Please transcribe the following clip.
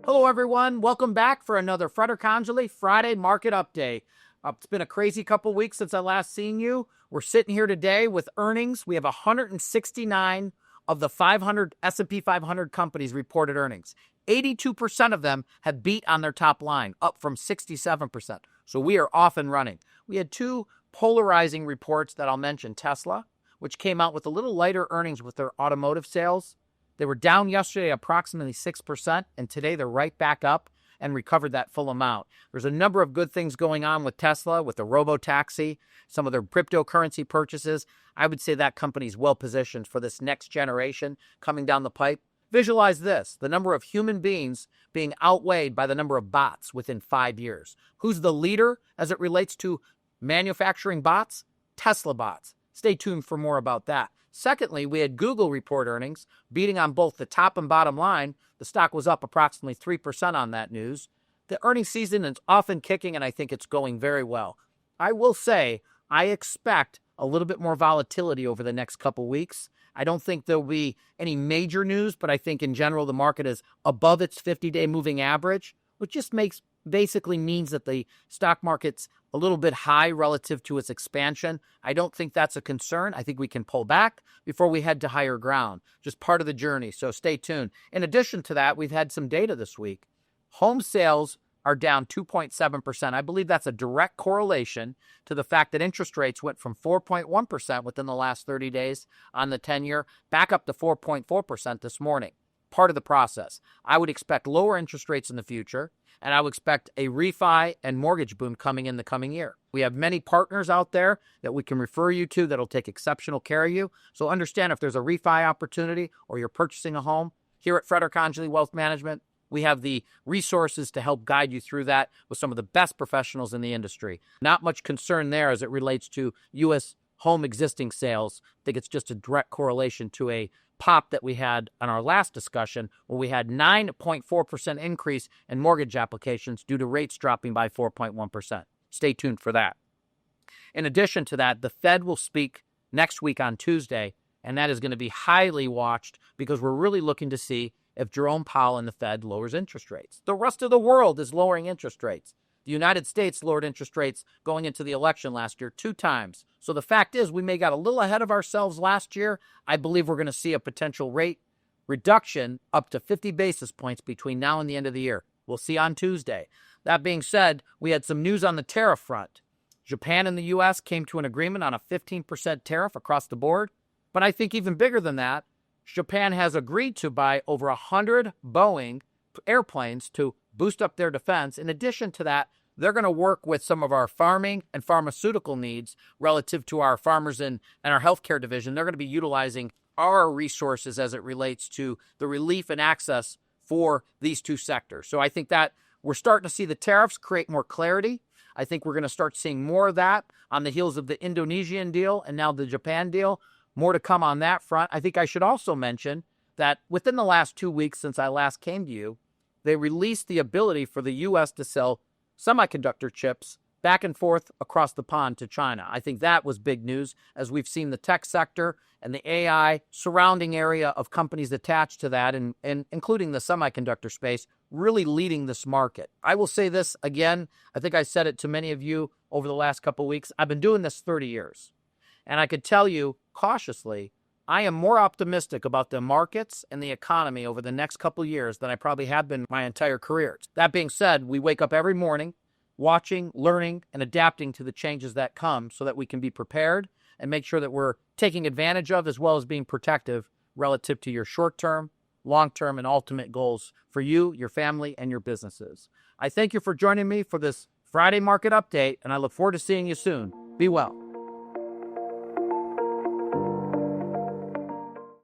Hello, everyone. Welcome back for another Fratarcangeli Friday Market Update. It's been a crazy couple weeks since I last seen you. We're sitting here today with earnings. We have 169 of the 500 S&P 500 companies reported earnings. 82% of them have beat on their top line, up from 67%. So we are off and running. We had two polarizing reports that I'll mention. Tesla, which came out with a little lighter earnings with their automotive sales. They were down yesterday approximately 6%, and today they're right back up and recovered that full amount. There's a number of good things going on with Tesla, with the robo-taxi, some of their cryptocurrency purchases. I would say that company's well-positioned for this next generation coming down the pipe. Visualize this, the number of human beings being outweighed by the number of bots within 5 years. Who's the leader as it relates to manufacturing bots? Tesla bots. Stay tuned for more about that. Secondly, we had Google report earnings, beating on both the top and bottom line. The stock was up approximately 3% on that news. The earnings season is often kicking, and I think it's going very well. I will say I expect a little bit more volatility over the next couple weeks. I don't think there'll be any major news, but I think in general the market is above its 50-day moving average, which just basically means that the stock market's a little bit high relative to its expansion. I don't think that's a concern. I think we can pull back before we head to higher ground. Just part of the journey, so stay tuned. In addition to that, we've had some data this week. Home sales are down 2.7%. I believe that's a direct correlation to the fact that interest rates went from 4.1% within the last 30 days on the 10-year back up to 4.4% this morning. Part of the process. I would expect lower interest rates in the future, and I would expect a refi and mortgage boom coming in the coming year. We have many partners out there that we can refer you to that'll take exceptional care of you. So understand if there's a refi opportunity or you're purchasing a home, here at Fratarcangeli Wealth Management, we have the resources to help guide you through that with some of the best professionals in the industry. Not much concern there as it relates to U.S. home existing sales. I think it's just a direct correlation to a pop that we had on our last discussion where we had 9.4% increase in mortgage applications due to rates dropping by 4.1%. Stay tuned for that. In addition to that, the Fed will speak next week on Tuesday, and that is going to be highly watched because we're really looking to see if Jerome Powell and the Fed lowers interest rates. The rest of the world is lowering interest rates. The United States lowered interest rates going into the election last year 2 times. So the fact is we may got a little ahead of ourselves last year. I believe we're going to see a potential rate reduction up to 50 basis points between now and the end of the year. We'll see on Tuesday. That being said, we had some news on the tariff front. Japan and the U.S. came to an agreement on a 15% tariff across the board. But I think even bigger than that, Japan has agreed to buy over 100 Boeing airplanes to boost up their defense. In addition to that, they're going to work with some of our farming and pharmaceutical needs relative to our farmers and our healthcare division. They're going to be utilizing our resources as it relates to the relief and access for these two sectors. So I think that we're starting to see the tariffs create more clarity. I think we're going to start seeing more of that on the heels of the Indonesian deal and now the Japan deal. More to come on that front. I think I should also mention that within the last 2 weeks since I last came to you, they released the ability for the U.S. to sell semiconductor chips back and forth across the pond to China. I think that was big news as we've seen the tech sector and the AI surrounding area of companies attached to that and including the semiconductor space really leading this market. I will say this again. I think I said it to many of you over the last couple of weeks. I've been doing this 30 years. And I could tell you cautiously, I am more optimistic about the markets and the economy over the next couple of years than I probably have been my entire career. That being said, we wake up every morning watching, learning, and adapting to the changes that come so that we can be prepared and make sure that we're taking advantage of as well as being protective relative to your short-term, long-term, and ultimate goals for you, your family, and your businesses. I thank you for joining me for this Friday market update, and I look forward to seeing you soon. Be well.